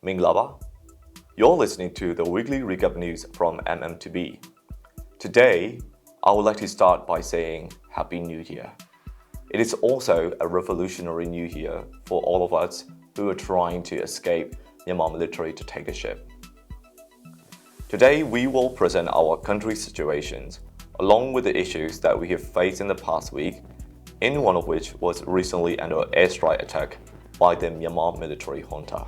Minglava. You're listening to the weekly recap news from MMTV. Today, I would like to start by saying Happy New Year. It is also a revolutionary new year for all of us who are trying to escape Myanmar military dictatorship. Today, we will present our country's situations, along with the issues that we have faced in the past week, in one of which was recently under airstrike attack by the Myanmar military junta.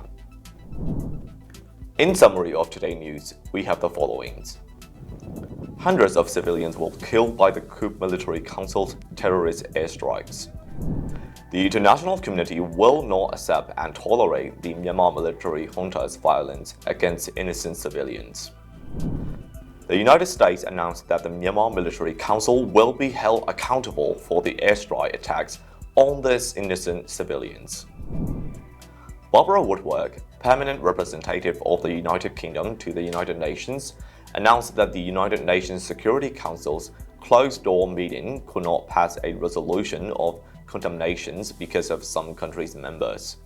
In summary of today's news, we have the following. Hundreds of civilians were killed by the coup military council's terrorist airstrikes. The international community will not accept and tolerate the Myanmar military junta's violence against innocent civilians. The United States announced that the Myanmar military council will be held accountable for the airstrike attacks on these innocent civilians. Barbara Woodward, permanent representative of the United Kingdom to the United Nations, announced that the United Nations Security Council's closed-door meeting could not pass a resolution of condemnations because of some countries' members.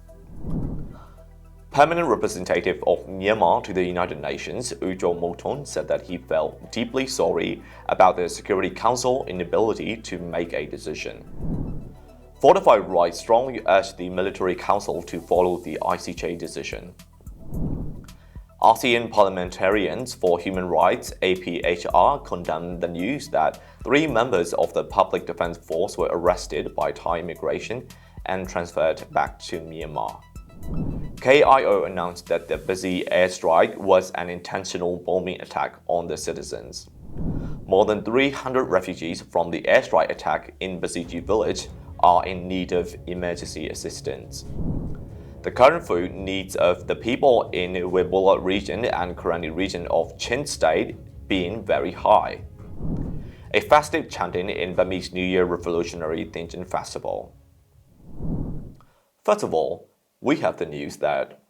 Permanent representative of Myanmar to the United Nations, Ujo Moton, said that he felt deeply sorry about the Security Council's inability to make a decision. Fortified Rights strongly urged the military council to follow the ICJ decision. ASEAN Parliamentarians for Human Rights (APHR) condemned the news that 3 members of the Public Defense Force were arrested by Thai immigration and transferred back to Myanmar. KIO announced that the Busy airstrike was an intentional bombing attack on the citizens. More than 300 refugees from the airstrike attack in Basiji village are in need of emergency assistance. The current food needs of the people in Webula region and Karani region of Chin State being very high. A festive chanting in Burmese New Year Revolutionary Thinking Festival. First of all, we have the news that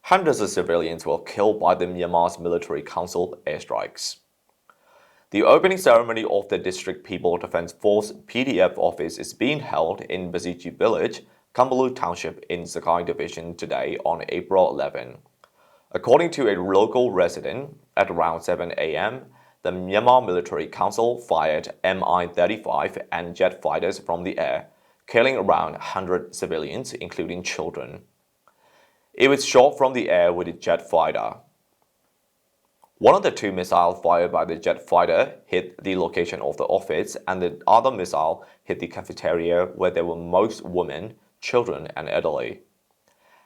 hundreds of civilians were killed by the Myanmar's military council airstrikes. The opening ceremony of the District People Defense Force PDF office is being held in Basiji village, Kambalu Township in Sakai Division today on April 11. According to a local resident, at around 7 a.m., the Myanmar Military Council fired Mi-35 and jet fighters from the air, killing around 100 civilians, including children. It was shot from the air with a jet fighter. One of the 2 missiles fired by the jet fighter hit the location of the office, and the other missile hit the cafeteria where there were most women, children, and elderly.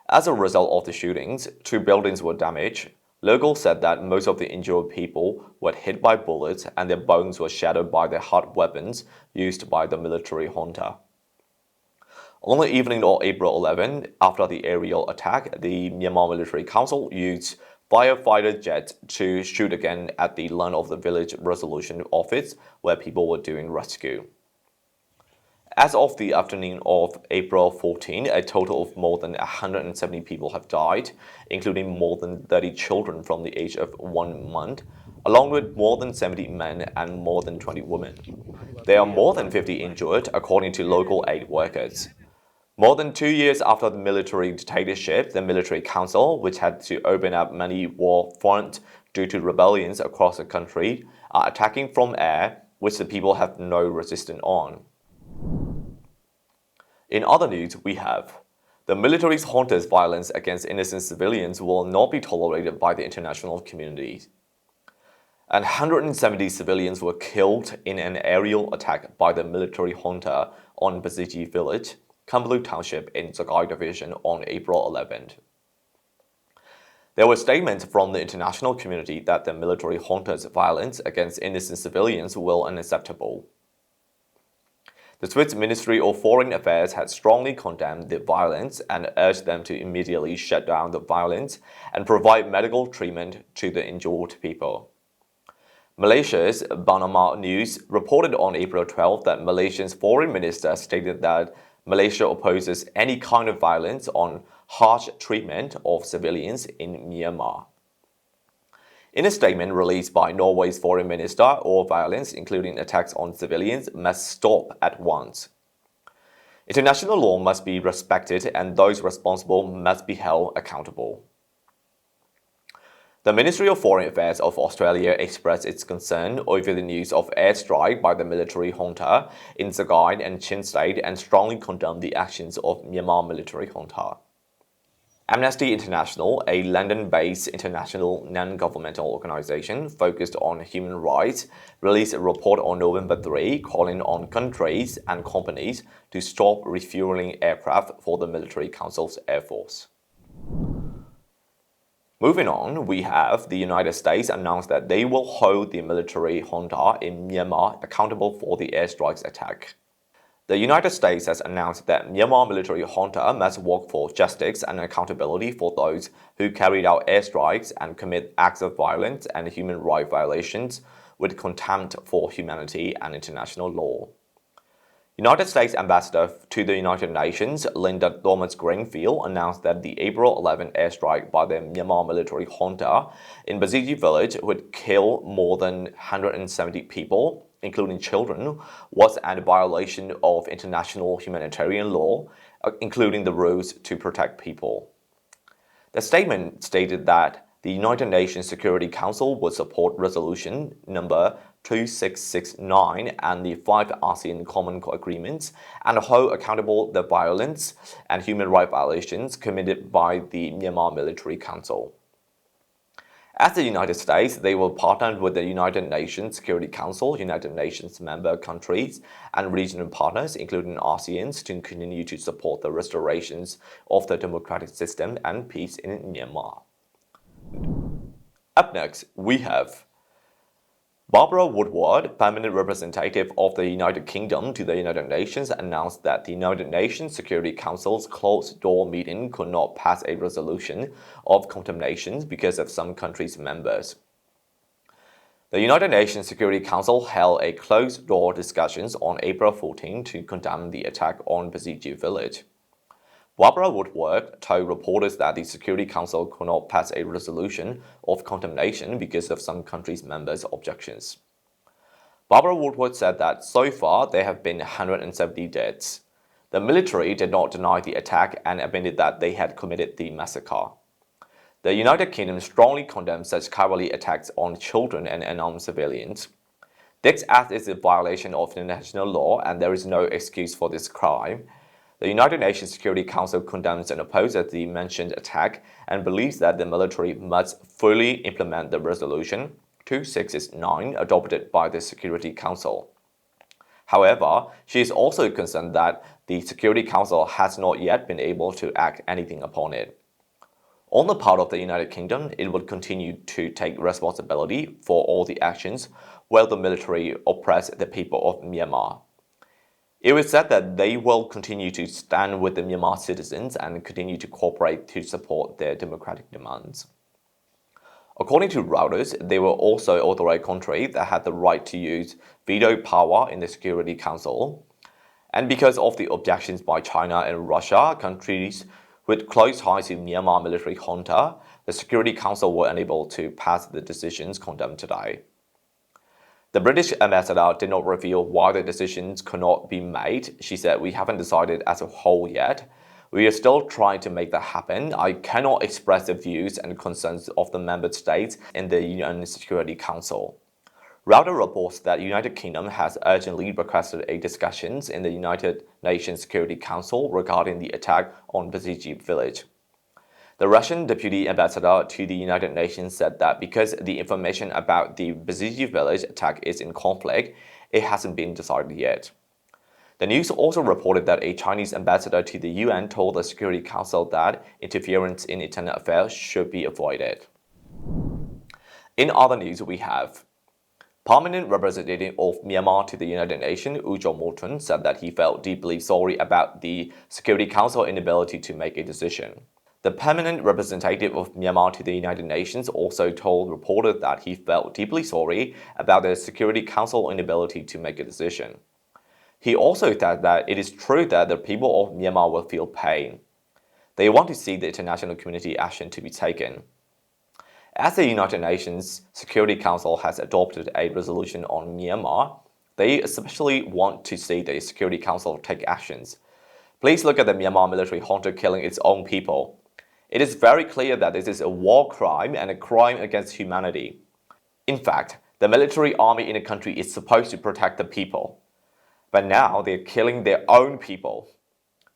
As a result of the shootings, 2 buildings were damaged. Locals said that most of the injured people were hit by bullets and their bones were shattered by the hard weapons used by the military junta. On the evening of April 11, after the aerial attack, the Myanmar Military Council used firefighter jets to shoot again at the lawn of the village resolution office where people were doing rescue. As of the afternoon of April 14, a total of more than 170 people have died, including more than 30 children from the age of 1 month, along with more than 70 men and more than 20 women. There are more than 50 injured, according to local aid workers. More than 2 years after the military dictatorship, the military council, which had to open up many war fronts due to rebellions across the country, are attacking from air, which the people have no resistance on. In other news, we have the military's junta's violence against innocent civilians will not be tolerated by the international community. And 170 civilians were killed in an aerial attack by the military junta on Basiji village, Kambalu Township in Sakai Division on April 11. There were statements from the international community that the military junta's violence against innocent civilians will be unacceptable. The Swiss Ministry of Foreign Affairs had strongly condemned the violence and urged them to immediately shut down the violence and provide medical treatment to the injured people. Malaysia's Bernama News reported on April 12 that Malaysia's foreign minister stated that Malaysia opposes any kind of violence on harsh treatment of civilians in Myanmar. In a statement released by Norway's foreign minister, all violence, including attacks on civilians, must stop at once. International law must be respected and those responsible must be held accountable. The Ministry of Foreign Affairs of Australia expressed its concern over the news of airstrike by the military junta in Sagaing and Chin State and strongly condemned the actions of Myanmar military junta. Amnesty International, a London-based international non-governmental organization focused on human rights, released a report on November 3 calling on countries and companies to stop refueling aircraft for the Military Council's Air Force. Moving on, we have the United States announced that they will hold the military junta in Myanmar accountable for the airstrikes attack. The United States has announced that Myanmar military junta must work for justice and accountability for those who carried out airstrikes and commit acts of violence and human rights violations with contempt for humanity and international law. United States Ambassador to the United Nations, Linda Thomas-Greenfield, announced that the April 11 airstrike by the Myanmar military junta in Basiji village would kill more than 170 people, including children, was a violation of international humanitarian law, including the rules to protect people. The statement stated that the United Nations Security Council would support resolution number 2669 and the 5 ASEAN Common Agreements and hold accountable the violence and human rights violations committed by the Myanmar Military Council. As the United States, they will partner with the United Nations Security Council, United Nations member countries, and regional partners, including ASEAN, to continue to support the restorations of the democratic system and peace in Myanmar. Up next, we have Barbara Woodward, permanent representative of the United Kingdom to the United Nations, announced that the United Nations Security Council's closed-door meeting could not pass a resolution of condemnation because of some countries' members. The United Nations Security Council held a closed-door discussions on April 14 to condemn the attack on Basiji village. Barbara Woodward told reporters that the Security Council could not pass a resolution of condemnation because of some countries' members' objections. Barbara Woodward said that so far there have been 170 deaths. The military did not deny the attack and admitted that they had committed the massacre. The United Kingdom strongly condemns such cowardly attacks on children and unarmed civilians. This act is a violation of international law and there is no excuse for this crime. The United Nations Security Council condemns and opposes the mentioned attack and believes that the military must fully implement the resolution 2669 adopted by the Security Council. However, she is also concerned that the Security Council has not yet been able to act anything upon it. On the part of the United Kingdom, it will continue to take responsibility for all the actions while the military oppress the people of Myanmar. It was said that they will continue to stand with the Myanmar citizens and continue to cooperate to support their democratic demands. According to Reuters, they were also authorized country that had the right to use veto power in the Security Council. And because of the objections by China and Russia, countries with close ties to Myanmar military junta, the Security Council were unable to pass the decisions condemned today. The British ambassador did not reveal why the decisions could not be made. She said, "We haven't decided as a whole yet. We are still trying to make that happen. I cannot express the views and concerns of the member states in the UN Security Council." Reuters reports that the United Kingdom has urgently requested a discussions in the United Nations Security Council regarding the attack on Basiji village. The Russian deputy ambassador to the United Nations said that because the information about the Basiji village attack is in conflict, it hasn't been decided yet. The news also reported that a Chinese ambassador to the UN told the Security Council that interference in internal affairs should be avoided. In other news, we have Permanent representative of Myanmar to the United Nations, Ujo Morton, said that he felt deeply sorry about the Security Council's inability to make a decision. The permanent representative of Myanmar to the United Nations also told reporters that he felt deeply sorry about the Security Council's inability to make a decision. He also said that it is true that the people of Myanmar will feel pain. They want to see the international community action to be taken. As the United Nations Security Council has adopted a resolution on Myanmar, they especially want to see the Security Council take actions. Please look at the Myanmar military junta killing its own people. It is very clear that this is a war crime and a crime against humanity. In fact, the military army in the country is supposed to protect the people. But now they're killing their own people.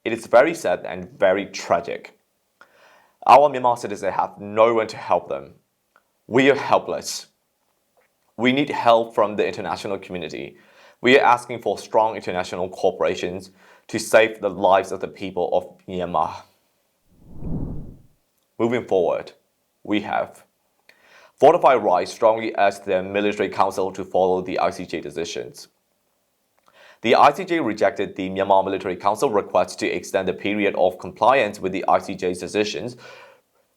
It is very sad and very tragic. Our Myanmar citizens have no one to help them. We are helpless. We need help from the international community. We are asking for strong international corporations to save the lives of the people of Myanmar. Moving forward, we have Fortify Rights strongly urged the military council to follow the ICJ decisions. The ICJ rejected the Myanmar Military Council request to extend the period of compliance with the ICJ's decisions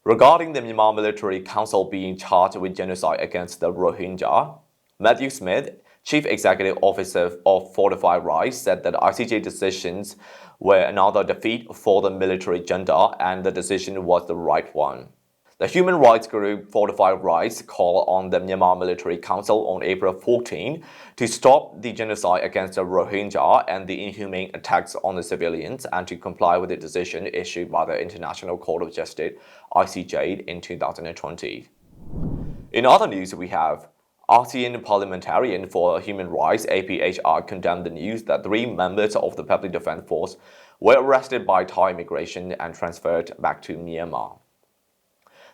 regarding the Myanmar Military Council being charged with genocide against the Rohingya. Matthew Smith, Chief Executive Officer of Fortify Rights, said that ICJ decisions were another defeat for the military junta and the decision was the right one. The human rights group Fortify Rights called on the Myanmar Military Council on April 14 to stop the genocide against the Rohingya and the inhumane attacks on the civilians and to comply with the decision issued by the International Court of Justice (ICJ) in 2020. In other news, we have ASEAN Parliamentarian for Human Rights (APHR) condemned the news that 3 members of the Public Defense Force were arrested by Thai immigration and transferred back to Myanmar.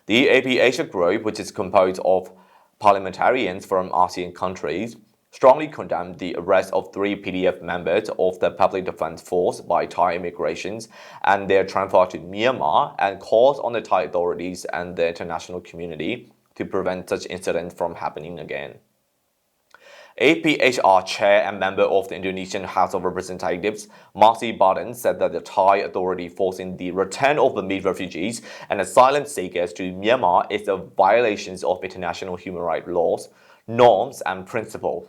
The APHR group, which is composed of parliamentarians from ASEAN countries, strongly condemned the arrest of 3 PDF members of the Public Defense Force by Thai immigrations and their transfer to Myanmar and calls on the Thai authorities and the international community to prevent such incidents from happening again. APHR chair and member of the Indonesian House of Representatives, Marcy Barton, said that the Thai authority forcing the return of Burmese refugees and asylum seekers to Myanmar is a violation of international human rights laws, norms, and principles.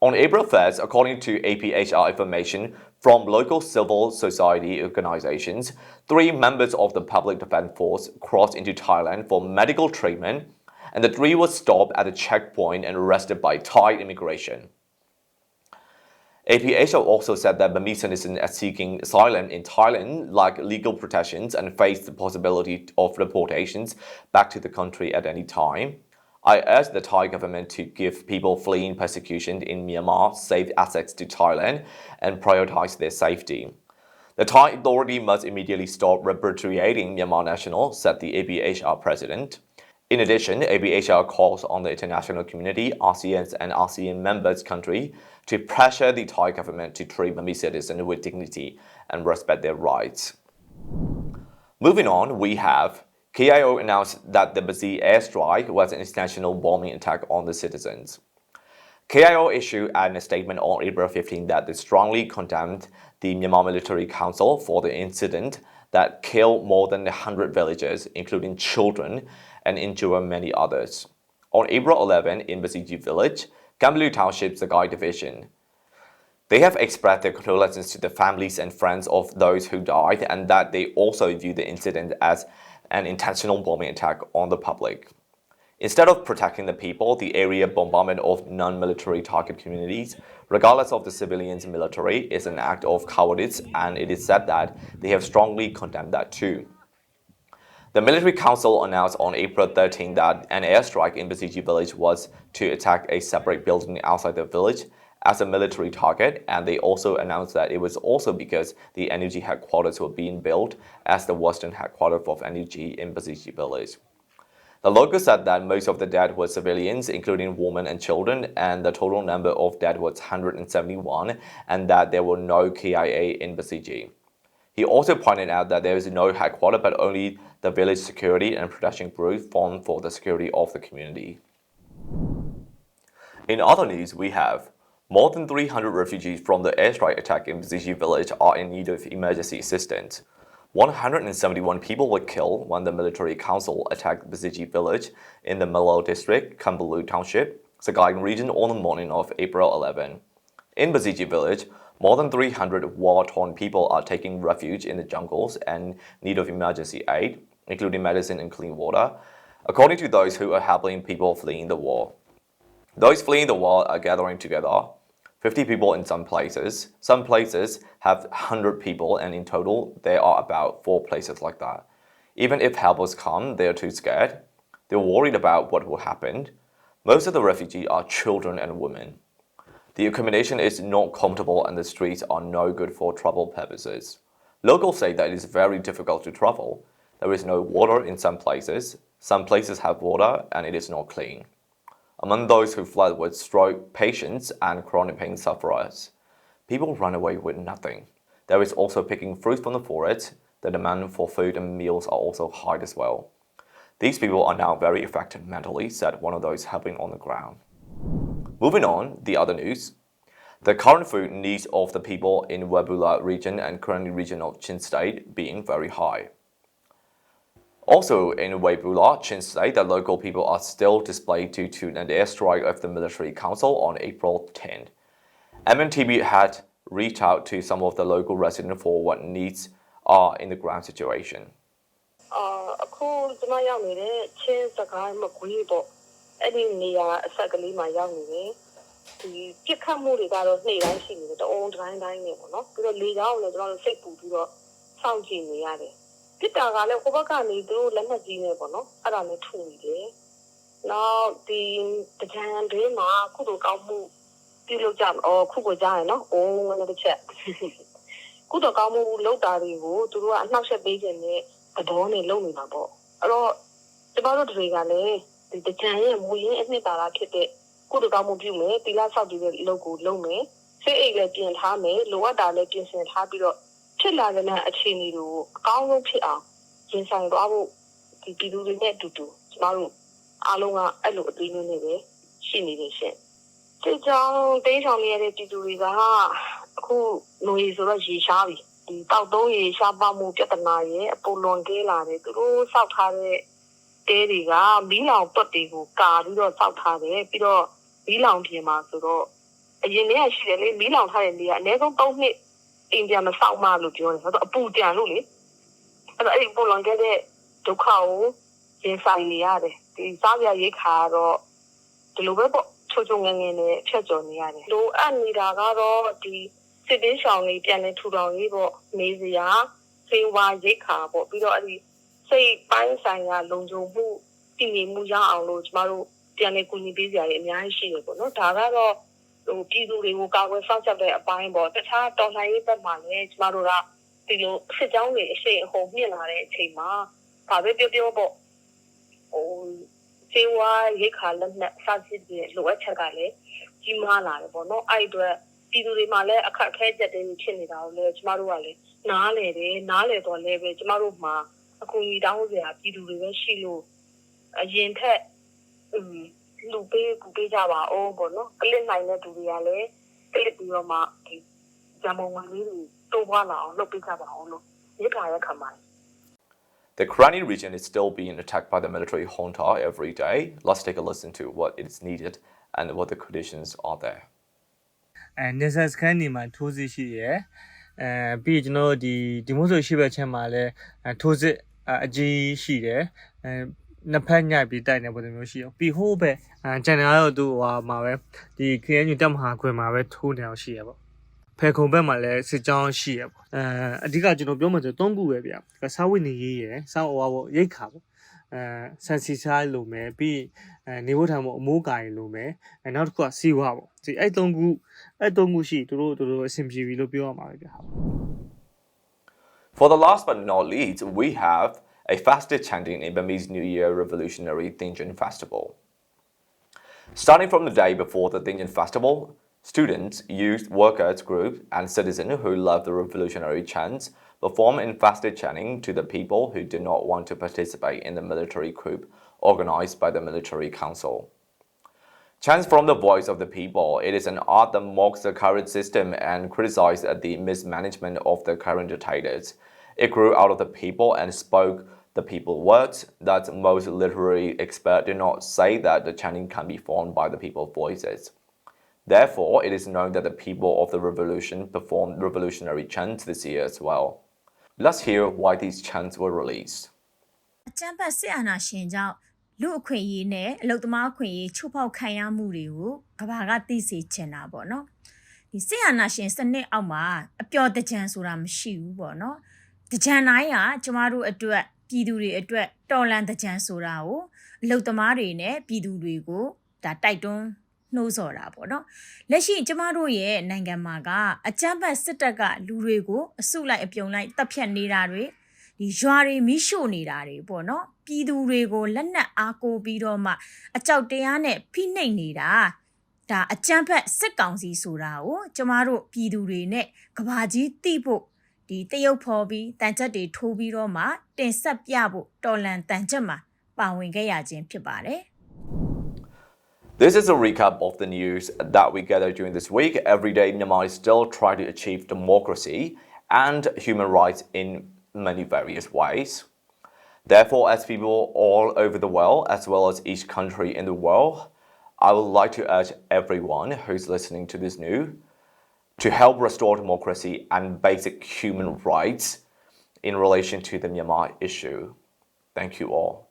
On April 1st, according to APHR information from local civil society organizations, 3 members of the Public Defense Force crossed into Thailand for medical treatment, and the 3 were stopped at a checkpoint and arrested by Thai immigration. APHR also said that Burmese citizens are seeking asylum in Thailand lack legal protections and face the possibility of deportations back to the country at any time. I urge the Thai government to give people fleeing persecution in Myanmar safe access to Thailand and prioritize their safety. The Thai authority must immediately stop repatriating Myanmar nationals, said the APHR president. In addition, APHR calls on the international community, ASEAN and ASEAN members countries to pressure the Thai government to treat Burmese citizens with dignity and respect their rights. Moving on, we have KIO announced that the Bazi airstrike was an intentional bombing attack on the citizens. KIO issued a statement on April 15 that they strongly condemned the Myanmar Military Council for the incident that killed more than 100 villagers, including children, and injured many others. On April 11 in Basiji Village, Kambalu Township Sagai Division, they have expressed their condolences to the families and friends of those who died and that they also view the incident as an intentional bombing attack on the public. Instead of protecting the people, the area bombardment of non-military target communities, regardless of the civilians' military, is an act of cowardice, and it is said that they have strongly condemned that too. The military council announced on April 13 that an airstrike in Basiji village was to attack a separate building outside the village as a military target, and they also announced that it was also because the energy headquarters were being built as the western headquarters of energy in Basiji village. The locals said that most of the dead were civilians, including women and children, and the total number of dead was 171, and that there were no KIA in Basiji. He also pointed out that there is no headquarters, but only the village security and protection group formed for the security of the community. In other news, we have more than 300 refugees from the airstrike attack in Basiji village are in need of emergency assistance. 171 people were killed when the military council attacked Basiji village in the Malo district, Kambalu Township, Sagaing region on the morning of April 11. In Basiji village, more than 300 war-torn people are taking refuge in the jungles and need of emergency aid, including medicine and clean water, according to those who are helping people fleeing the war. Those fleeing the war are gathering together, 50 people in some places. Some places have 100 people, and in total, there are about 4 places like that. Even if helpers come, they are too scared. They're worried about what will happen. Most of the refugees are children and women. The accommodation is not comfortable and the streets are no good for travel purposes. Locals say that it is very difficult to travel. There is no water in some places have water and it is not clean. Among those who fled were stroke patients and chronic pain sufferers. People run away with nothing. There is also picking fruit from the forest. The demand for food and meals are also high as well. These people are now very affected mentally, said one of those helping on the ground. Moving on, the other news. The current food needs of the people in Webula region and Kurani region of Chin State being very high. Also in Webula, Chin State, the local people are still displaced due to an airstrike of the military council on April 10th. MMTV had reached out to some of the local residents for what needs are in the ground situation. အခုကျွန်မရောက်နေတဲ့ချင်းစကိုင်းမကွေးပေါ့အဲ့ဒီနေရာအဆက်ကလေးမှာရောက်နေတယ်ဒီပြစ်ခတ်မှုတွေကတော့နေ့တိုင်းရှိနေတယ်တအုံတိုင်းတိုင်းနေပေါ့နော်ပြီးတော့လေကြောင်းလည်းကျွန်တော်တို့စိတ်ပူပြီးတော့စောင့်ကြည့်နေရတယ်ပြစ်တာကလည်းဟိုဘက်ကနေသူတို့လက်နက်ကြီးနေပေါ့နော်အဲ့ဒါနဲ့ထုနေတယ်နောက်ဒီတကြံတွေမှာခုတို့ကောက်မှုပြုလုပ်ကြခုကိုကြားရနော်အိုးငါတစ်ချက်ခုတော့ကောက်မှုလောက်တာတွေကိုသူတို့ကအနှောက်အယှက်ပေးခြင်းနဲ့တော်နဲ့လုံနေတာပေါ့အဲ့တော့ကျမတို့တွေကလည်းဒီတကြံရဲ့မူရင်းအနှစ်သာရဖြစ်တဲ့ကုသကောင်းမှုပြုမယ်တီလာဆောက်တည်တဲ့အလုပ်ကိုလုပ်မယ်စိတ်အိတ်လည်းပြင်ထားမယ်လိုအပ်တာလည်းပြင်ဆင်ထားပြီးတော့ဖြစ်လာတဲ့အခြေအနေတွေကိုအကောင်းဆုံးဖြစ်အောင်ရင်ဆိုင်သွားဖို့ဒီပြည်သူတွေနဲ့အတူတူကျမတို့အားလုံးကအဲ့လိုအသေးမျိုးနဲ့ပဲရှိနေတယ်ရှင်ဒီကြောင့်တိတ်ဆောင်ရတဲ့ပြည်သူတွေကအခုလူကြီးဆိုတော့ရေရှားပြီဒီတောက်သုံးရေရှားပါမှုပြဿနာရဲ့အပေါ်လွန်ကဲလာတယ်သူတို့စောက်ထားတဲ့တဲတွေကမီးလောင်တွက်တွေကိုကာပြီးတော့စောက်ထားတယ်ပြီးတော့မီးလောင်ပြင်မှာဆိုတော့အရင်တည်းကရှိတယ်လေမီးလောင်ထားတဲ့နေကအနည်းဆုံး3နှစ်အိမ်ပြန်မဆောက်မှလို့ပြောတယ်ဆိုတော့အပူတန်လို့လေအဲ့တော့အဲ့ဒီပေါ်လွန်ကဲတဲ့ဒုက္ခကိုရင်ဆိုင်နေရတယ်ဒီစားပြရိတ်ခါတော့ဒီလိုပဲပေါ့ချိုချိုငငယ်နဲ့ဖြတ်ကျော်နေရတယ်လိုအပ်နေတာကတော့ဒီစစ်ပေးဆောင်လေးပြန်လဲထူထောင်ရေးပေါ့နေစရာစေဝါရိတ်ခါပေါ့ပြီးတော့အဲ့ဒီစိတ်ပိုင်းဆိုင်ရာလုံခြုံမှုတည်ငြိမ်မှုရအောင်လို့ကျမတို့ပြန်လဲကူညီပေးစရာတွေအများကြီးရှိတယ်ပေါ့နော်ဒါကတော့ဟိုပြည်သူတွေကိုကာကွယ်စောင့်ရှောက်တဲ့အပိုင်းပေါ့တခြားတော်လှန်ရေးဘက်မှာလည်းကျမတို့ကဒီလိုစစ်ကြောင်းတွေအရှိန်အဟုန်မြင့်လာတဲ့အချိန်မှာဘာပဲပြောပြောပေါ့ဟိုစေဝါရိတ်ခါလက်နဲ့စာစစ်တွေလိုအပ်ချက်ကလည်းကြီးမားလာတယ်ပေါ့နော်အဲ့အတွက်ပြည်သူတွေမှာလည်းအခက်အခဲချက်တွေဖြစ်နေတာကိုလည်းကျမတို့ကလည်းနားလေတော့လည်းပဲကျမတို့မှာအကူအညီတောင်းစရာပြည်သူတွေပဲရှိလို့အရင်ထက်လူပေးကူပေးကြပါအောင်ပေါ့နော်ကလစ်နိုင်တဲ့သူတွေကလည်းကလစ်ပြီးတော့မှဒီဂျမုံဝင်လေးတွေတိုးပွားလာအောင်လုပ်ပေးကြပါအောင်လို့ရခါရခမှာ The Kurani region is still being attacked by the military junta every day. Let's take a listen to what is needed and what the conditions are there. Necessary ခန်းဒီမှာထိုးစစ်ရှိရယ်ပြီးကျွန်တော်ဒီမို့ဆိုရှိဘက်ချင်းမှာလဲထိုးစစ်အကြီးရှိတယ်နှစ်ဖက်ညှိပြီးတိုက်နေပုံမျိုးရှိအောင်ပြီးဟိုးပဲကျန်တယ်ကတော့သူဟိုမှာပဲဒီ KNU တပ်မဟာခွင်မှာပဲထိုးနေအောင်ရှိရပေါ့ဖယ်ခုံဘက်မှာလဲစစ်ကြောင်းရှိရပေါ့အဓိကကျွန်တော်ပြောမှဆို3ခုပဲဗျစားဝတ်နေရေးရယ်စားဟိုပေါ့ရိတ်ခါပေါ့ဆန်စီစားလိုမယ်ပြီးနေဖို့ထိုင်ဖို့အမိုးကာရီလိုမယ်နောက်တစ်ခုကစီဝါပေါ့ဒီအဲ့3ခုရှိသူတို့အဆင်ပြေပြီလို့ပြောရမှာပဲဗျ For the last but not least, we have a fasted chanting in Burmese New Year Revolutionary Dingyan Festival. Starting from the day before the Dingyan Festival, students, youth, workers groups, and citizens who love the revolutionary chants perform in fasted chanting to the people who do not want to participate in the military coup organized by the military council. Chants from the voice of the people, it is an art that mocks the current system and criticizes the mismanagement of the current dictators. It grew out of the people and spoke the people words that most literary experts do not say that the chanting can be formed by the people's voices. Therefore, it is known that the people of the revolution performed revolutionary chants this year as well. Let's hear why these chants were released. လူအခွင့်အရေးနဲ့အလုပ်သမားအခွင့်အရေးချိုးဖောက်ခံရမှုတွေကိုကဘာကသိစေချင်တာပေါ့နော်ဒီစစ်အာဏာရှင်စနစ်အောက်မှာအပျော်တကြံဆိုတာမရှိဘူးပေါ့နော်တကြံတိုင်းကကျမတို့အတွက် ပြည်သူတွေအတွက်တော်လန်တကြံဆိုတာကိုအလုတ်သမားတွေနဲ့ပြည်သူတွေကိုဒါတိုက်တွန်းနှိုးဆော်တာပေါ့နော်လက်ရှိကျမတို့ရဲ့နိုင်ငံမှာကအကြမ်းဖက်စစ်တပ်ကလူတွေကိုအစုလိုက်အပြုံလိုက်တပ်ဖြတ်နေတာတွေဒီရွာတွေမိရှို့နေတာတွေပေါ့နော်ပြည်သူတွေကိုလက်နက်အားကိုပြီးတော့မှအကြောက်တရားနဲ့ဖိနှိပ်နေတာဒါအကြမ်းဖက်စစ်ကောင်စီဆိုတာကိုကျမတို့ပြည်သူတွေနဲ့ကဘာကြီးတိဖို့ဒီတရုတ်ဖော်ပြီးတန်ချက်တွေထိုးပြီးတော့မှတင်ဆက်ပြဖို့တော်လန်တန်ချက်မှာပါဝင်ခဲ့ရခြင်းဖြစ်ပါတယ် This is a recap of the news that we gathered during this week. Every day, Myanmar is still trying to achieve democracy and human rights in many various ways. Therefore, as people all over the world, as well as each country in the world, I would like to urge everyone who's listening to this news to help restore democracy and basic human rights in relation to the Myanmar issue. Thank you all.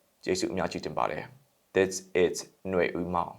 This is Nui Umao.